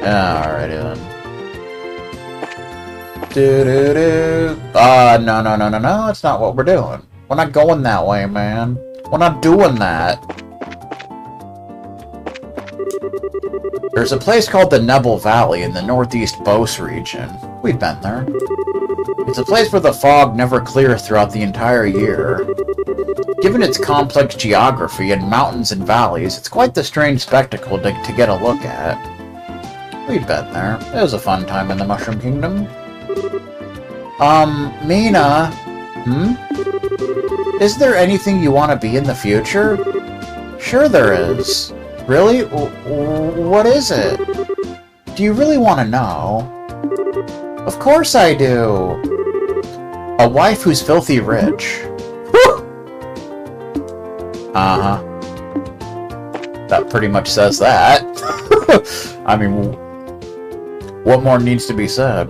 Alrighty then. No, that's not what we're doing. We're not going that way, man. We're not doing that. There's a place called the Nebel Valley in the northeast Bose region. We've been there. It's a place where the fog never clears throughout the entire year. Given its complex geography and mountains and valleys, it's quite the strange spectacle to get a look at. We've been there. It was a fun time in the Mushroom Kingdom. Mina? Is there anything you want to be in the future? Sure there is. Really? What is it? Do you really want to know? Of course I do! A wife who's filthy rich. Uh-huh. That pretty much says that. I mean, what more needs to be said?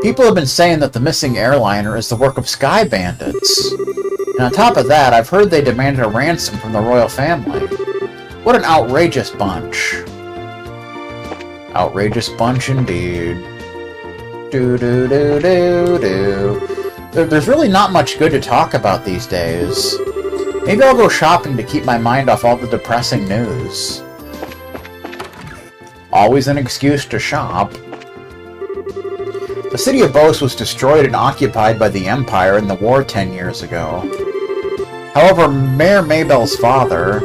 People have been saying that the missing airliner is the work of sky bandits. And on top of that, I've heard they demanded a ransom from the royal family. What an outrageous bunch. Outrageous bunch indeed. There's really not much good to talk about these days. Maybe I'll go shopping to keep my mind off all the depressing news. Always an excuse to shop. The city of Bose was destroyed and occupied by the Empire in the war 10 years ago. However, Mayor Maybell's father,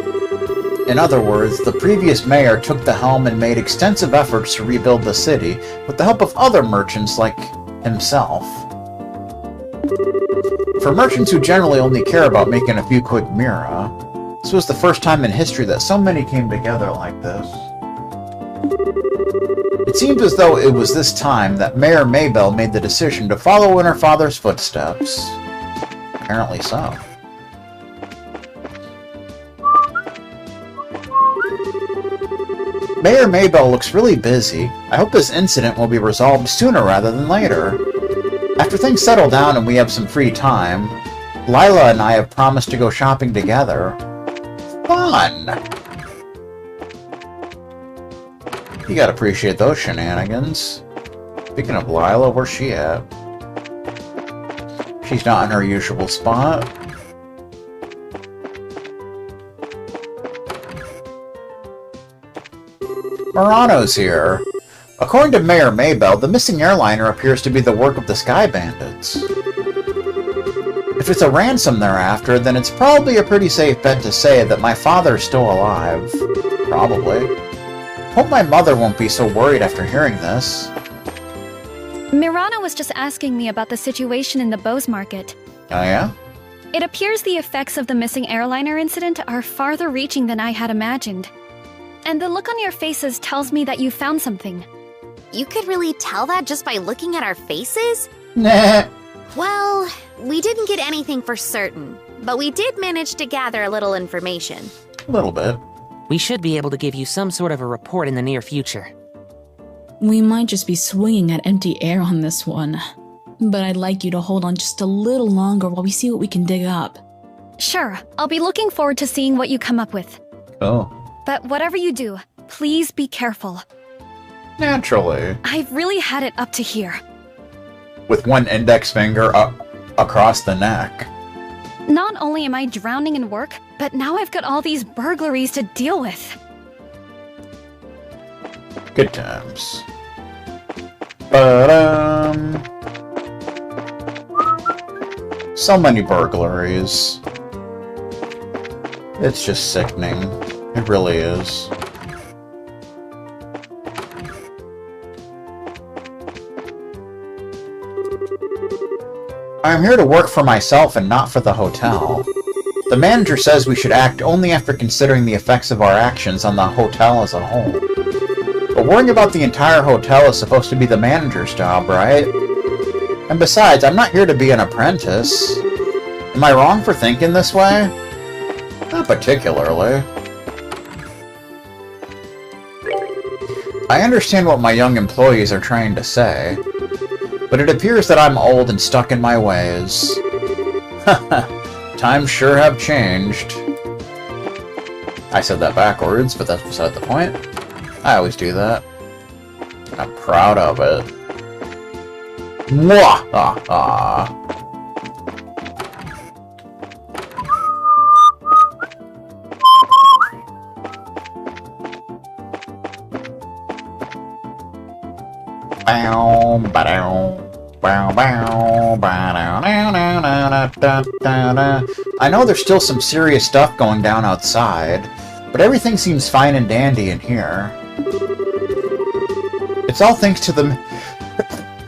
in other words, the previous mayor, took the helm and made extensive efforts to rebuild the city with the help of other merchants like himself. For merchants who generally only care about making a few quick mira, this was the first time in history that so many came together like this. It seems as though it was this time that Mayor Maybell made the decision to follow in her father's footsteps. Apparently so. Mayor Maybell looks really busy. I hope this incident will be resolved sooner rather than later. After things settle down and we have some free time, Lila and I have promised to go shopping together. Fun! You gotta appreciate those shenanigans. Speaking of Lila, where's she at? She's not in her usual spot. Murano's here. According to Mayor Maybell, the missing airliner appears to be the work of the Sky Bandits. If it's a ransom they're after, then it's probably a pretty safe bet to say that my father's still alive. Probably. Hope my mother won't be so worried after hearing this. Mirana was just asking me about the situation in the Bose market. Oh yeah? It appears the effects of the missing airliner incident are farther reaching than I had imagined. And the look on your faces tells me that you found something. You could really tell that just by looking at our faces? Nah. Well, we didn't get anything for certain, but we did manage to gather a little information. A little bit. We should be able to give you some sort of a report in the near future. We might just be swinging at empty air on this one. But I'd like you to hold on just a little longer while we see what we can dig up. Sure, I'll be looking forward to seeing what you come up with. Oh. But whatever you do, please be careful. Naturally. I've really had it up to here. With one index finger up across the neck. Not only am I drowning in work, but now I've got all these burglaries to deal with. Good times. But, so many burglaries. It's just sickening. It really is. I'm here to work for myself and not for the hotel. The manager says we should act only after considering the effects of our actions on the hotel as a whole. But worrying about the entire hotel is supposed to be the manager's job, right? And besides, I'm not here to be an apprentice. Am I wrong for thinking this way? Not particularly. I understand what my young employees are trying to say, but it appears that I'm old and stuck in my ways. Times sure have changed. I said that backwards, but that's beside the point. I always do that. I'm proud of it. Mwah! I know there's still some serious stuff going down outside, but everything seems fine and dandy in here. It's all thanks to the...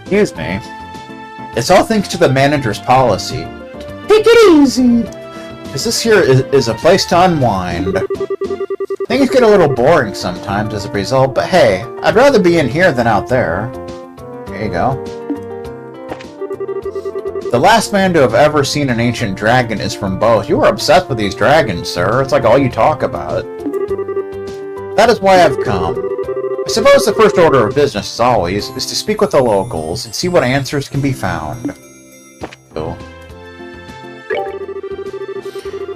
Excuse me. It's all thanks to the manager's policy. Take it easy! Because this here is a place to unwind. Things get a little boring sometimes as a result, but hey, I'd rather be in here than out there. There you go. The last man to have ever seen an ancient dragon is from Bose. You were obsessed with these dragons, sir. It's like all you talk about. That is why I've come. I suppose the first order of business, as always, is to speak with the locals and see what answers can be found. Cool.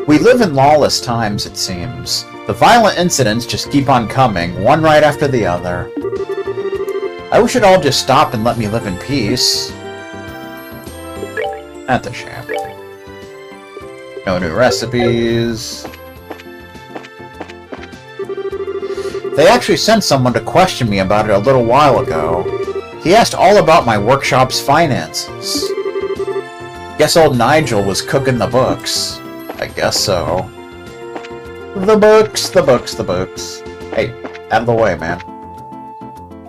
We live in lawless times, it seems. The violent incidents just keep on coming, one right after the other. I wish it all just stopped and let me live in peace. That's a shame. No new recipes. They actually sent someone to question me about it a little while ago. He asked all about my workshop's finances. Guess old Nigel was cooking the books. I guess so. The books, the books, the books. Hey, out of the way, man.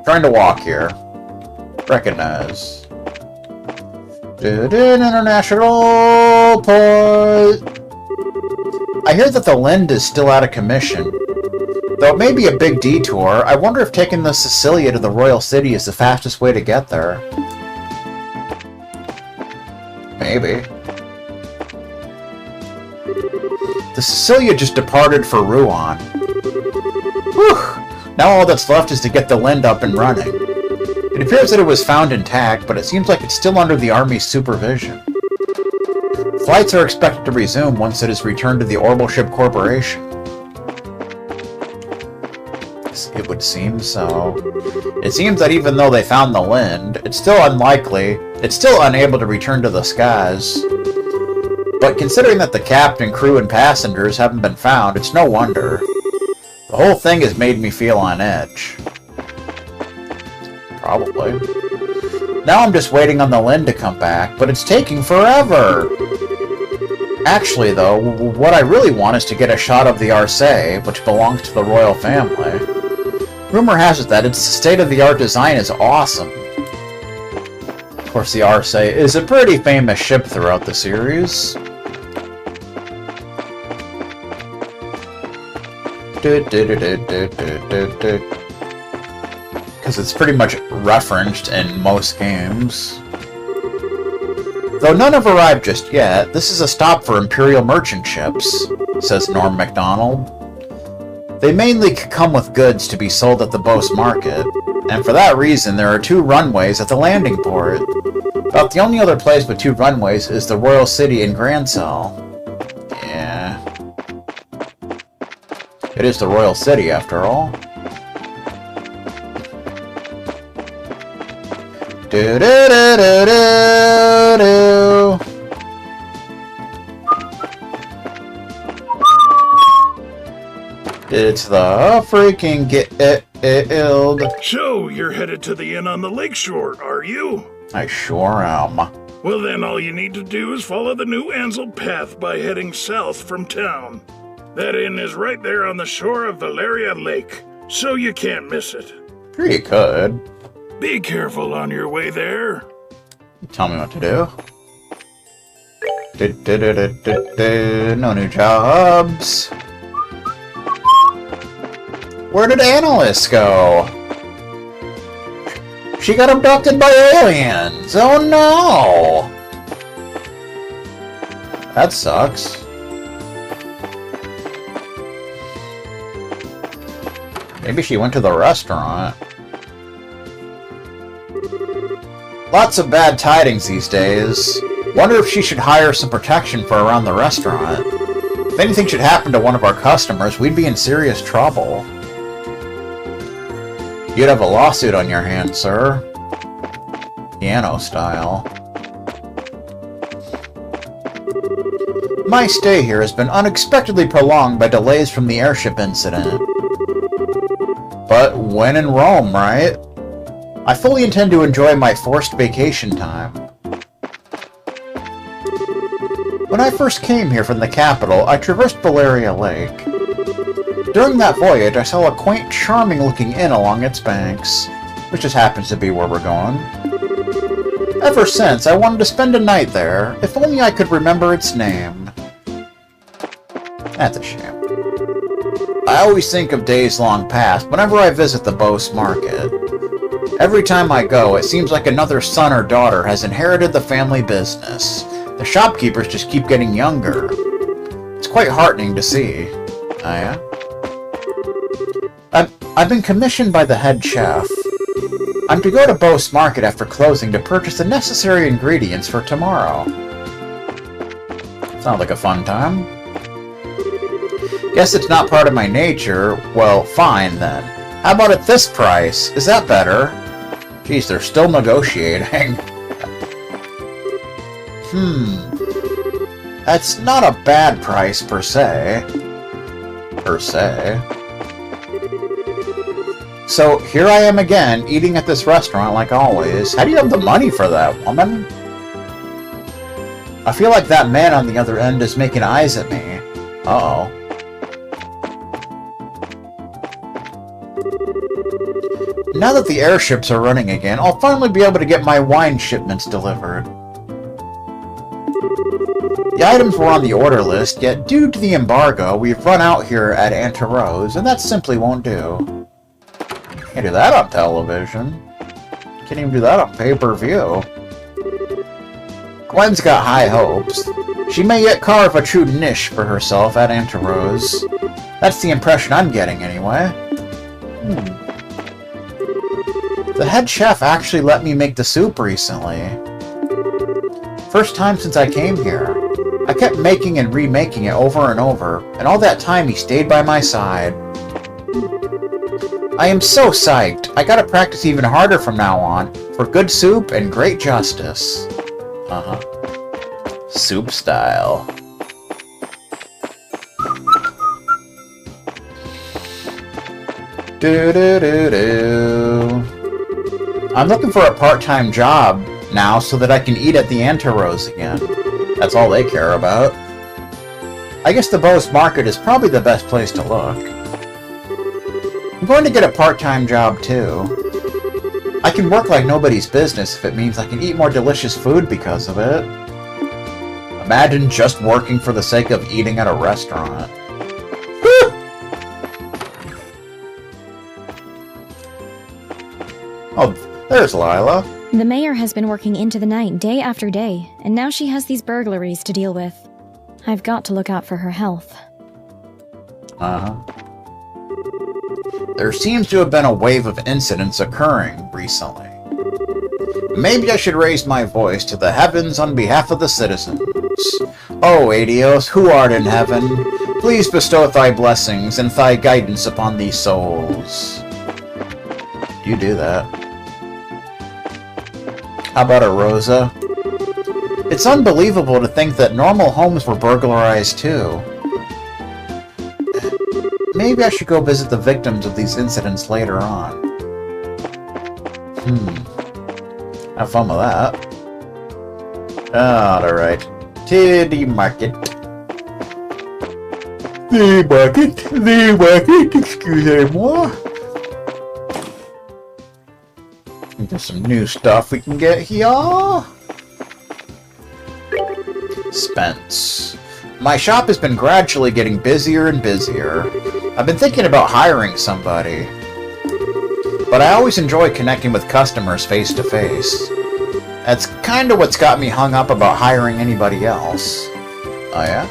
Trying to walk here. Recognize. International port. I hear that the Lind is still out of commission. Though it may be a big detour, I wonder if taking the Cecilia to the Royal City is the fastest way to get there. Maybe. The Cecilia just departed for Rouen. Whew! Now all that's left is to get the Lind up and running. It appears that it was found intact, but it seems like it's still under the Army's supervision. Flights are expected to resume once it is returned to the Orbital Ship Corporation. It would seem so. It seems that even though they found the Lind, it's still unable to return to the skies. But considering that the captain, crew, and passengers haven't been found, it's no wonder. The whole thing has made me feel on edge. Probably. Now I'm just waiting on the Lind to come back, but it's taking forever! Actually, though, what I really want is to get a shot of the Arce, which belongs to the royal family. Rumor has it that its state-of-the-art design is awesome. Of course, the Arce is a pretty famous ship throughout the series. Because it's pretty much referenced in most games. Though none have arrived just yet, this is a stop for Imperial merchant ships, says Norm MacDonald. They mainly come with goods to be sold at the Bose market, and for that reason there are 2 runways at the landing port. About the only other place with 2 runways is the Royal City in Grancel. Yeah. It is the Royal City, after all. Do-do-do-do-do-do. It's the freaking guild. So, you're headed to the inn on the lakeshore, are you? I sure am. Well then, all you need to do is follow the new Ansel path by heading south from town. That inn is right there on the shore of Valeria Lake, so you can't miss it. Sure you could. Be careful on your way there. Tell me what to do. No new jobs. Where did Annalise go? She got abducted by aliens! Oh no! That sucks. Maybe she went to the restaurant. Lots of bad tidings these days. Wonder if she should hire some protection for around the restaurant. If anything should happen to one of our customers, we'd be in serious trouble. You'd have a lawsuit on your hands, sir. Piano style. My stay here has been unexpectedly prolonged by delays from the airship incident. But when in Rome, right? I fully intend to enjoy my forced vacation time. When I first came here from the capital, I traversed Valeria Lake. During that voyage, I saw a quaint, charming-looking inn along its banks, which just happens to be where we're going. Ever since, I wanted to spend a night there, if only I could remember its name. That's a shame. I always think of days long past whenever I visit the Bose market. Every time I go, it seems like another son or daughter has inherited the family business. The shopkeepers just keep getting younger. It's quite heartening to see. Oh, yeah? I've been commissioned by the head chef. I'm to go to Bose Market after closing to purchase the necessary ingredients for tomorrow. Sounds like a fun time. Guess it's not part of my nature. Well, fine then. How about at this price? Is that better? Geez, they're still negotiating. That's not a bad price per se. So, here I am again, eating at this restaurant like always. How do you have the money for that, woman? I feel like that man on the other end is making eyes at me. Uh-oh. Now that the airships are running again, I'll finally be able to get my wine shipments delivered. The items were on the order list, yet due to the embargo, we've run out here at Antaros, and that simply won't do. Can't do that on television. Can't even do that on pay-per-view. Gwen's got high hopes. She may yet carve a true niche for herself at Antaros. That's the impression I'm getting, anyway. The head chef actually let me make the soup recently. First time since I came here. I kept making and remaking it over and over, and all that time he stayed by my side. I am so psyched. I gotta practice even harder from now on, for good soup and great justice. Soup style. I'm looking for a part-time job now so that I can eat at the Antaros again. That's all they care about. I guess the Bose Market is probably the best place to look. I'm going to get a part-time job too. I can work like nobody's business if it means I can eat more delicious food because of it. Imagine just working for the sake of eating at a restaurant. Oh, there's Lila. The mayor has been working into the night day after day, and now she has these burglaries to deal with. I've got to look out for her health. There seems to have been a wave of incidents occurring recently. Maybe I should raise my voice to the heavens on behalf of the citizens. O Adios, who art in heaven, please bestow thy blessings and thy guidance upon these souls. You do that. How about a Rosa? It's unbelievable to think that normal homes were burglarized too. Maybe I should go visit the victims of these incidents later on. Have fun with that. Alright. To the market. The market, excusez-moi. There's some new stuff we can get here. Spence. My shop has been gradually getting busier and busier. I've been thinking about hiring somebody. But I always enjoy connecting with customers face to face. That's kind of what's got me hung up about hiring anybody else. Oh yeah?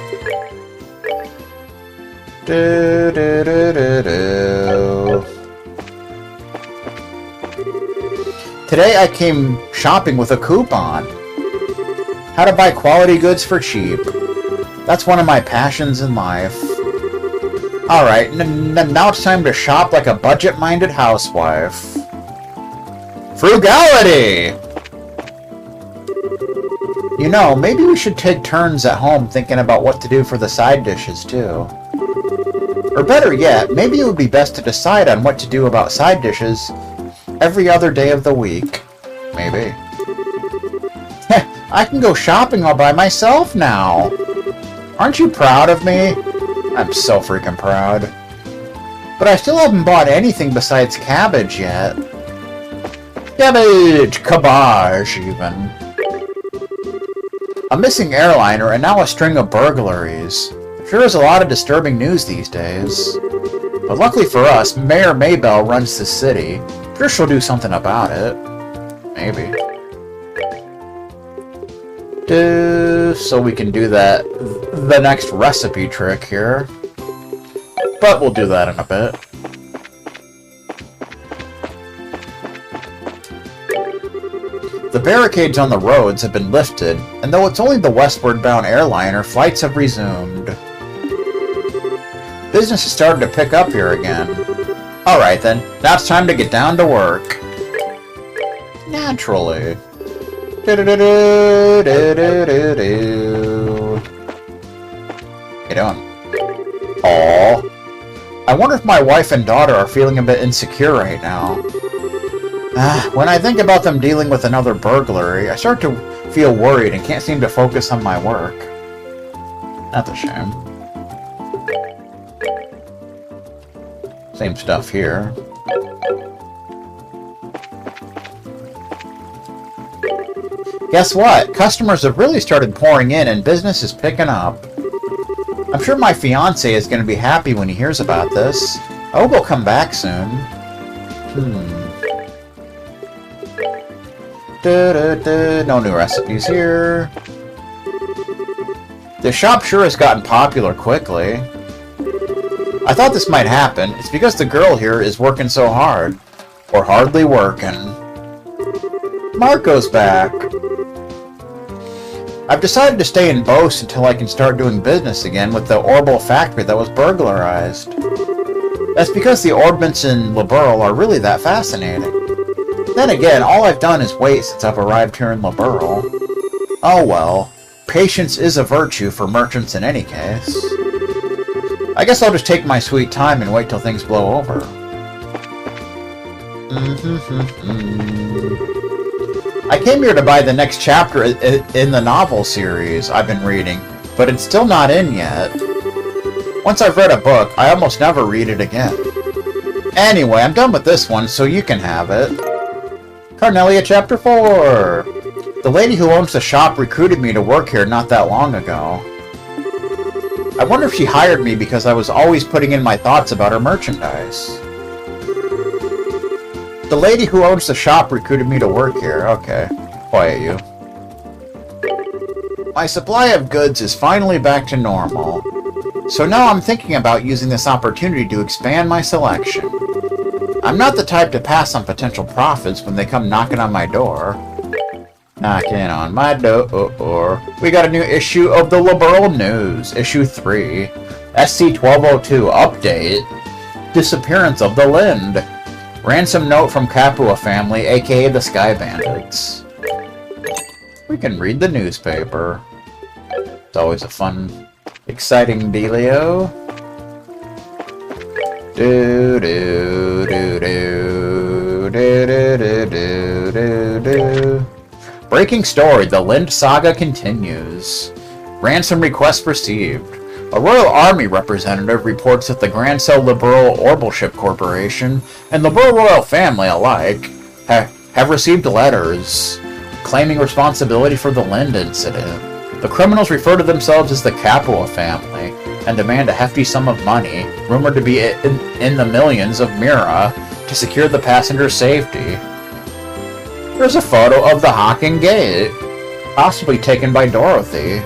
Today I came shopping with a coupon. How to buy quality goods for cheap. That's one of my passions in life. Alright, now it's time to shop like a budget-minded housewife. Frugality! You know, maybe we should take turns at home thinking about what to do for the side dishes, too. Or better yet, maybe it would be best to decide on what to do about side dishes every other day of the week. Maybe. I can go shopping all by myself now! Aren't you proud of me? I'm so freaking proud. But I still haven't bought anything besides cabbage yet. Cabbage! Cabbage, even. A missing airliner and now a string of burglaries. Sure is a lot of disturbing news these days. But luckily for us, Mayor Maybell runs the city. Sure she'll do something about it. Maybe. So we can do the next recipe trick here. But we'll do that in a bit. The barricades on the roads have been lifted, and though it's only the westward-bound airliner, flights have resumed. Business has started to pick up here again. Alright then, now it's time to get down to work. Naturally. How you doing? Aww. I wonder if my wife and daughter are feeling a bit insecure right now. When I think about them dealing with another burglary, I start to feel worried and can't seem to focus on my work. That's a shame. Same stuff here. Guess what? Customers have really started pouring in and business is picking up. I'm sure my fiancé is going to be happy when he hears about this. I hope he'll come back soon. No new recipes here. The shop sure has gotten popular quickly. I thought this might happen. It's because the girl here is working so hard. Or hardly working. Marco's back. I've decided to stay in Bose until I can start doing business again with the Orbital factory that was burglarized. That's because the orbments in Liberl are really that fascinating. Then again, all I've done is wait since I've arrived here in Liberl. Oh well, patience is a virtue for merchants in any case. I guess I'll just take my sweet time and wait till things blow over. I came here to buy the next chapter in the novel series I've been reading, but it's still not in yet. Once I've read a book, I almost never read it again. Anyway, I'm done with this one, so you can have it. Carnelia Chapter 4! The lady who owns the shop recruited me to work here not that long ago. I wonder if she hired me because I was always putting in my thoughts about her merchandise. The lady who owns the shop recruited me to work here. Okay. Quiet you. My supply of goods is finally back to normal. So now I'm thinking about using this opportunity to expand my selection. I'm not the type to pass on potential profits when they come knocking on my door. Knocking on my door. We got a new issue of the Liberl News, issue 3. SC-1202 update. Disappearance of the Lind. Ransom note from Capua family, aka the Sky Bandits. We can read the newspaper. It's always a fun, exciting dealio. Do do do do do do do do do. Breaking story: the Lind saga continues. Ransom request received. A Royal Army representative reports that the Grancel Liberal Orbital Ship Corporation and Liberal Royal family alike have received letters claiming responsibility for the Lind incident. The criminals refer to themselves as the Capua family and demand a hefty sum of money, rumored to be in the millions of Mira, to secure the passenger's safety. There's a photo of the Hawking Gate, possibly taken by Dorothy.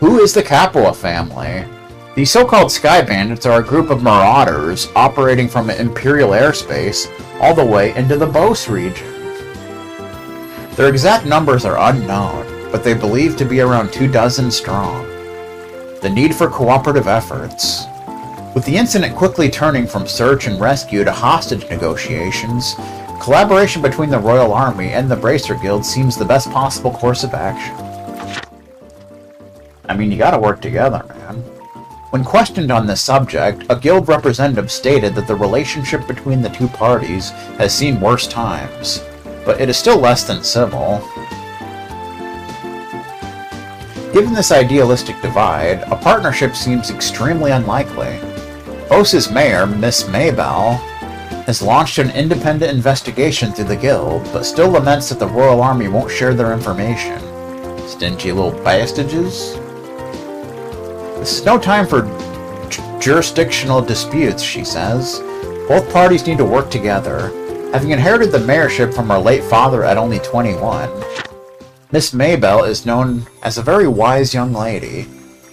Who is the Capua family? The so-called Sky Bandits are a group of marauders operating from Imperial airspace all the way into the Bose region. Their exact numbers are unknown, but they believe to be around 24 strong. the need for cooperative efforts. With the incident quickly turning from search and rescue to hostage negotiations, collaboration between the Royal Army and the Bracer Guild seems the best possible course of action. I mean, you gotta work together, man. When questioned on this subject, a guild representative stated that the relationship between the two parties has seen worse times, but it is still less than civil. Given this idealistic divide, a partnership seems extremely unlikely. Bose's mayor, Miss Maybell, has launched an independent investigation through the guild, but still laments that the Royal Army won't share their information. Stingy little bastages? This is no time for jurisdictional disputes, she says. Both parties need to work together. Having inherited the mayorship from her late father at only 21, Miss Maybell is known as a very wise young lady.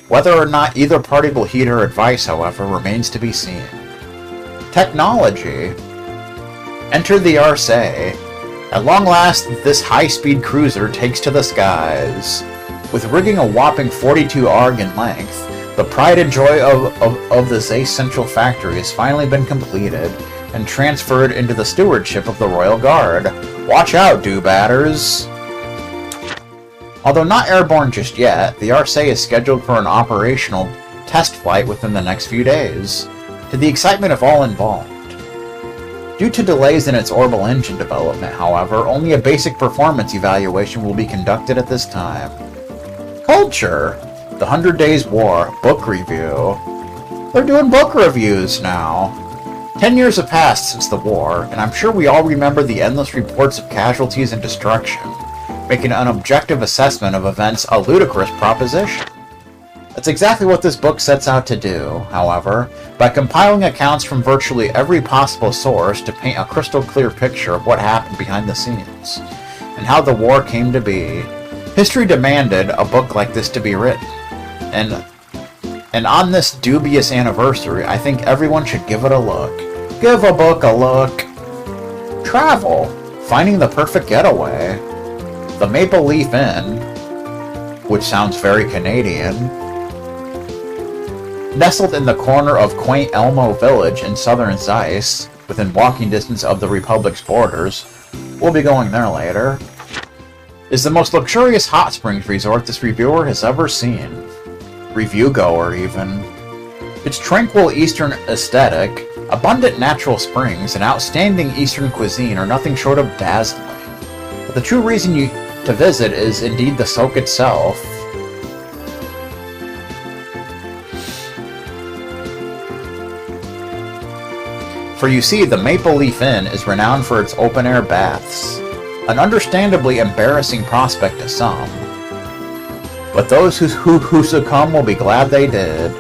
Whether or not either party will heed her advice, however, remains to be seen. Technology. Enter the Xseed. At long last, this high-speed cruiser takes to the skies. With rigging a whopping 42 ARG in length, the pride and joy of the Xseed Central Factory has finally been completed and transferred into the stewardship of the Royal Guard. Watch out, do-batters! Although not airborne just yet, the Xseed is scheduled for an operational test flight within the next few days, to the excitement of all involved. Due to delays in its orbital engine development, however, only a basic performance evaluation will be conducted at this time. Culture! The 100 Days War book review. They're doing book reviews now. 10 years have passed since the war, and I'm sure we all remember the endless reports of casualties and destruction, making an objective assessment of events a ludicrous proposition. That's exactly what this book sets out to do, however, by compiling accounts from virtually every possible source to paint a crystal clear picture of what happened behind the scenes, and how the war came to be. History demanded a book like this to be written, and on this dubious anniversary, I think everyone should give it a look. Give a book a look. Travel. Finding the perfect getaway. The Maple Leaf Inn, which sounds very Canadian, nestled in the corner of quaint Elmo Village in southern Zeiss, within walking distance of the Republic's borders, we'll be going there later, is the most luxurious hot springs resort this reviewer has ever seen. Review-goer, even. Its tranquil eastern aesthetic, abundant natural springs, and outstanding eastern cuisine are nothing short of dazzling. But the true reason to visit is indeed the soak itself. For you see, the Maple Leaf Inn is renowned for its open-air baths, an understandably embarrassing prospect to some. But those who succumb will be glad they did.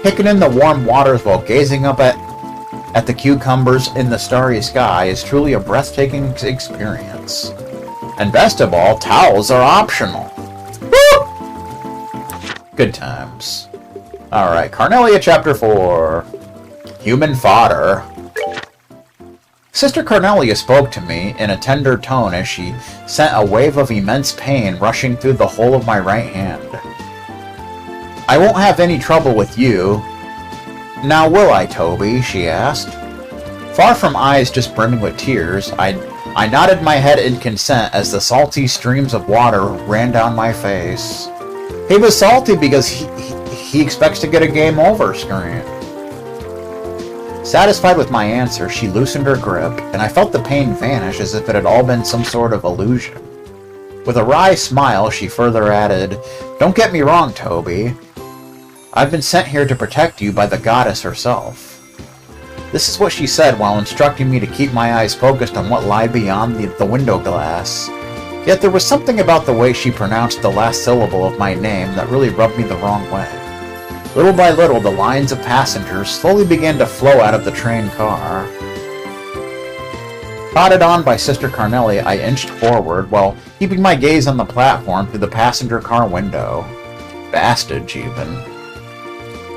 Kicking in the warm waters while gazing up at the cucumbers in the starry sky is truly a breathtaking experience. And best of all, towels are optional. Woo! Good times. Alright, Carnelia Chapter 4. Human Fodder. Sister Carnelia spoke to me in a tender tone as she sent a wave of immense pain rushing through the whole of my right hand. I won't have any trouble with you. Now will I, Toby? She asked. Far from eyes just brimming with tears, I nodded my head in consent as the salty streams of water ran down my face. He was salty because he expects to get a game over screen. Satisfied with my answer, she loosened her grip, and I felt the pain vanish as if it had all been some sort of illusion. With a wry smile, she further added, Don't get me wrong, Toby. I've been sent here to protect you by the goddess herself. This is what she said while instructing me to keep my eyes focused on what lay beyond the window glass. Yet there was something about the way she pronounced the last syllable of my name that really rubbed me the wrong way. Little by little, the lines of passengers slowly began to flow out of the train car. Prodded on by Sister Carnelia, I inched forward while keeping my gaze on the platform through the passenger car window. Bastage, even.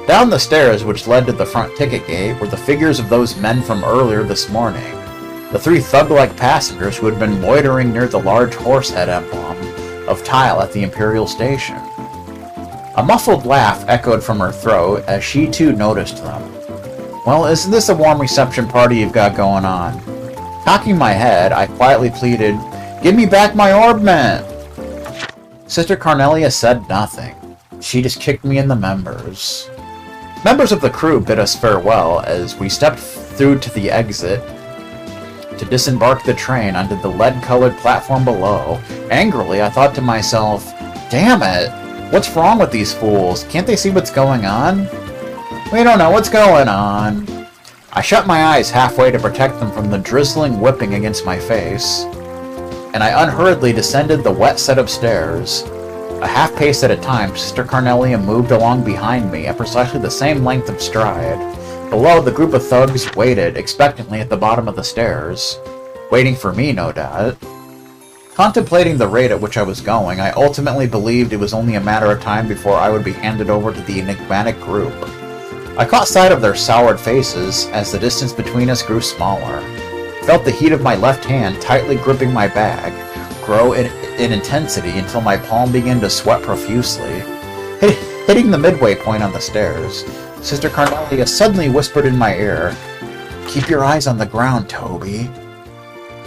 Down the stairs which led to the front ticket gate were the figures of those men from earlier this morning, the three thug-like passengers who had been loitering near the large horse head emblem of tile at the Imperial Station. A muffled laugh echoed from her throat as she too noticed them. Well, isn't this a warm reception party you've got going on? Cocking my head, I quietly pleaded, "Give me back my orb mint!" Sister Cornelia said nothing. She just kicked me in the members. Members of the crew bid us farewell as we stepped through to the exit to disembark the train onto the lead-colored platform below. Angrily, I thought to myself, damn it! What's wrong with these fools? Can't they see what's going on? We don't know what's going on. I shut my eyes halfway to protect them from the drizzling whipping against my face, and I unhurriedly descended the wet set of stairs. A half pace at a time, Sister Cornelia moved along behind me at precisely the same length of stride. Below, the group of thugs waited expectantly at the bottom of the stairs. Waiting for me, no doubt. Contemplating the rate at which I was going, I ultimately believed it was only a matter of time before I would be handed over to the enigmatic group. I caught sight of their soured faces as the distance between us grew smaller. Felt the heat of my left hand tightly gripping my bag grow in intensity until my palm began to sweat profusely. Hitting the midway point on the stairs, Sister Cornelia suddenly whispered in my ear, "Keep your eyes on the ground, Toby."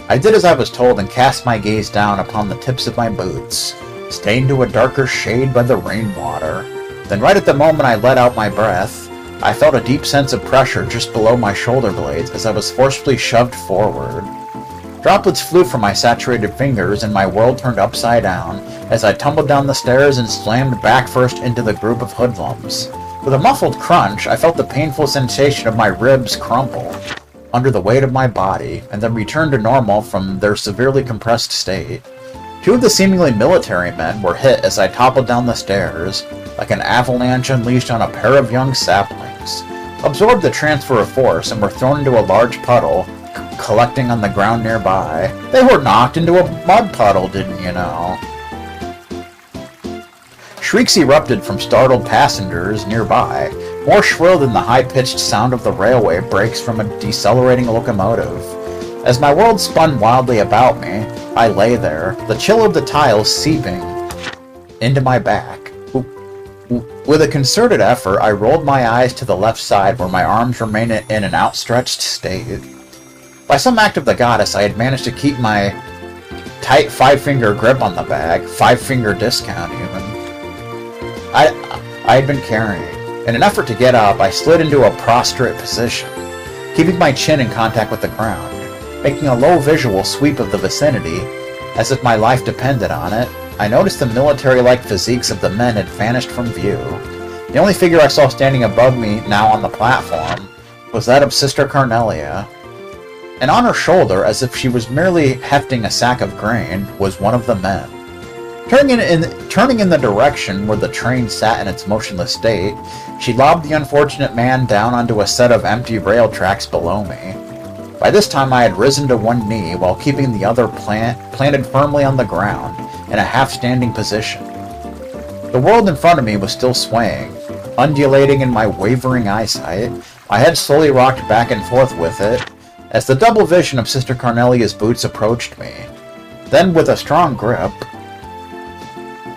I did as I was told and cast my gaze down upon the tips of my boots, stained to a darker shade by the rainwater. Then right at the moment I let out my breath, I felt a deep sense of pressure just below my shoulder blades as I was forcefully shoved forward. Droplets flew from my saturated fingers and my world turned upside down as I tumbled down the stairs and slammed back first into the group of hoodlums. With a muffled crunch, I felt the painful sensation of my ribs crumple under the weight of my body and then return to normal from their severely compressed state. Two of the seemingly military men were hit as I toppled down the stairs, like an avalanche unleashed on a pair of young saplings, absorbed the transfer of force and were thrown into a large puddle, collecting on the ground nearby. They were knocked into a mud puddle, didn't you know? Shrieks erupted from startled passengers nearby, more shrill than the high-pitched sound of the railway brakes from a decelerating locomotive. As my world spun wildly about me, I lay there, the chill of the tiles seeping into my back. With a concerted effort, I rolled my eyes to the left side where my arms remained in an outstretched state. By some act of the goddess, I had managed to keep my tight five-finger grip on the bag, five-finger discount even, I had been carrying. In an effort to get up, I slid into a prostrate position, keeping my chin in contact with the ground, making a low visual sweep of the vicinity, as if my life depended on it. I noticed the military-like physiques of the men had vanished from view. The only figure I saw standing above me now on the platform was that of Sister Cornelia. And on her shoulder, as if she was merely hefting a sack of grain, was one of the men. Turning in the direction where the train sat in its motionless state, she lobbed the unfortunate man down onto a set of empty rail tracks below me. By this time I had risen to one knee while keeping the other planted firmly on the ground in a half-standing position. The world in front of me was still swaying, undulating in my wavering eyesight. My head slowly rocked back and forth with it as the double vision of Sister Cornelia's boots approached me. Then, with a strong grip,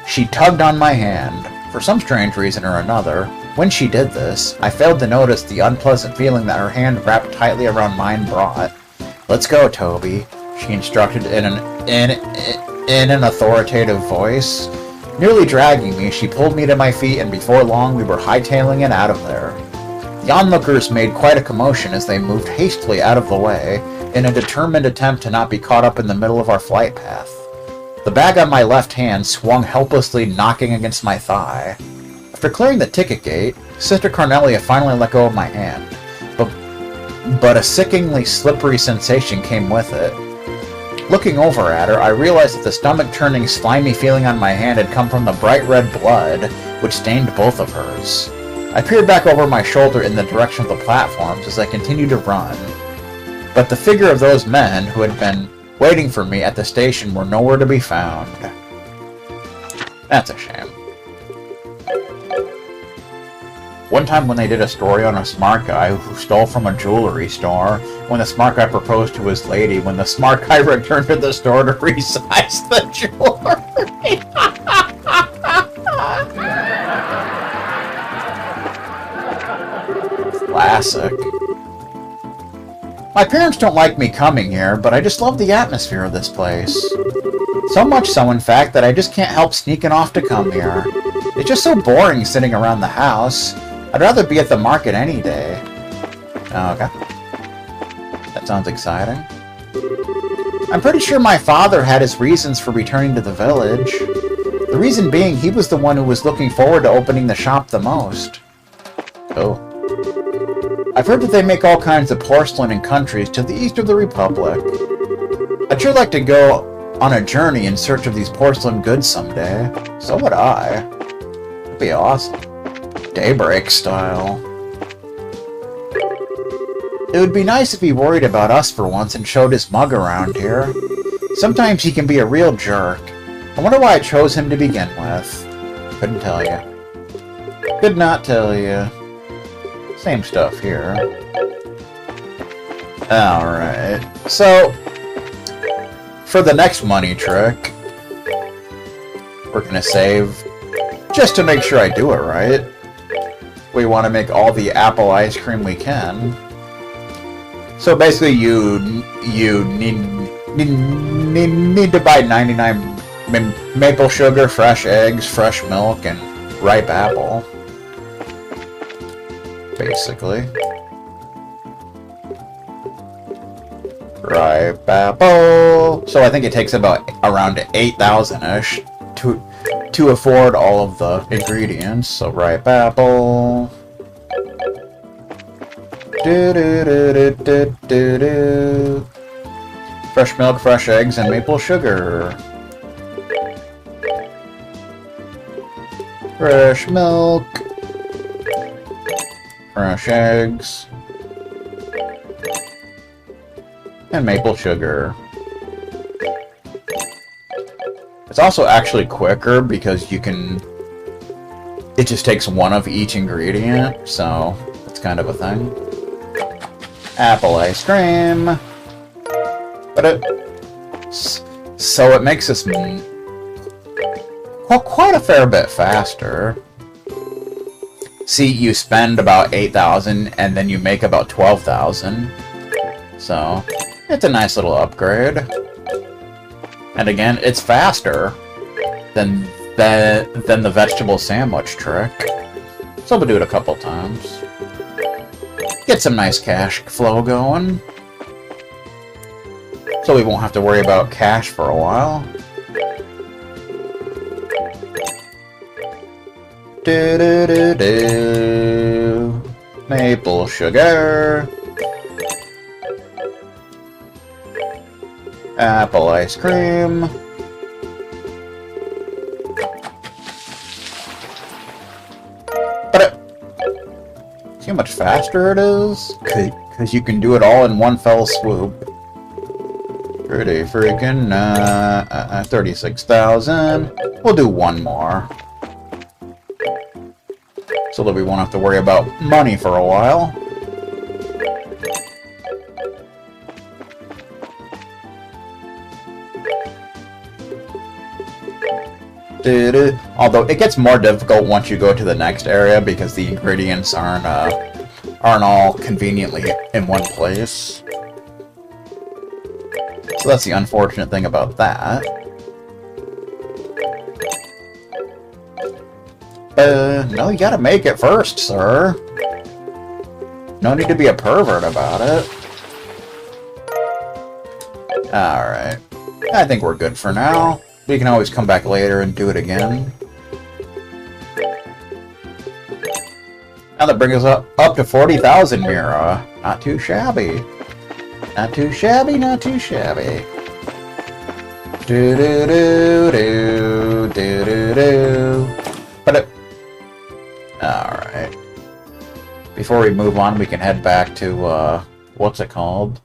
she tugged on my hand. For some strange reason or another, when she did this, I failed to notice the unpleasant feeling that her hand wrapped tightly around mine brought. "Let's go, Toby," she instructed in an authoritative voice. Nearly dragging me, she pulled me to my feet, and before long we were hightailing it out of there. The onlookers made quite a commotion as they moved hastily out of the way, in a determined attempt to not be caught up in the middle of our flight path. The bag on my left hand swung helplessly, knocking against my thigh. After clearing the ticket gate, Sister Cornelia finally let go of my hand, but a sickeningly slippery sensation came with it. Looking over at her, I realized that the stomach-turning, slimy feeling on my hand had come from the bright red blood which stained both of hers. I peered back over my shoulder in the direction of the platforms as I continued to run, but the figure of those men who had been waiting for me at the station were nowhere to be found. That's a shame. One time when they did a story on a smart guy who stole from a jewelry store, when the smart guy proposed to his lady, when the smart guy returned to the store to resize the jewelry. Classic. My parents don't like me coming here, but I just love the atmosphere of this place. So much so, in fact, that I just can't help sneaking off to come here. It's just so boring sitting around the house. I'd rather be at the market any day. Oh, okay. That sounds exciting. I'm pretty sure my father had his reasons for returning to the village. The reason being, he was the one who was looking forward to opening the shop the most. Oh. I've heard that they make all kinds of porcelain in countries to the east of the Republic. I'd sure like to go on a journey in search of these porcelain goods someday. So would I. That'd be awesome. Daybreak style. It would be nice if he worried about us for once and showed his mug around here. Sometimes he can be a real jerk. I wonder why I chose him to begin with. Couldn't tell you. Could not tell you. Same stuff here. Alright. So, for the next money trick, we're gonna save just to make sure I do it right. We want to make all the apple ice cream we can. So basically you need to buy 99 maple sugar, fresh eggs, fresh milk, and ripe apple. Basically. Ripe apple. So I think it takes about around 8,000-ish to afford all of the ingredients. So ripe apple. Fresh milk, fresh eggs, and maple sugar. Fresh milk. Fresh eggs. And maple sugar. It's also actually quicker because you can... It just takes one of each ingredient, so it's kind of a thing. Apple ice cream. But so it makes us quite a fair bit faster. See, you spend about 8,000 and then you make about 12,000. So it's a nice little upgrade. And again, it's faster than the vegetable sandwich trick. So we'll do it a couple times. Get some nice cash flow going. So we won't have to worry about cash for a while. Do. Maple sugar. Apple ice cream. See how much faster it is? Because you can do it all in one fell swoop. Pretty freaking, 36,000. We'll do one more. So that we won't have to worry about money for a while. Although it gets more difficult once you go to the next area because the ingredients aren't all conveniently in one place. So that's the unfortunate thing about that. No, you gotta make it first, sir. No need to be a pervert about it. Alright. I think we're good for now. We can always come back later and do it again. Now that brings us up to 40,000, Mira. Not too shabby. Not too shabby, not too shabby. Do-do-do-do, But alright. Before we move on, we can head back to, what's it called?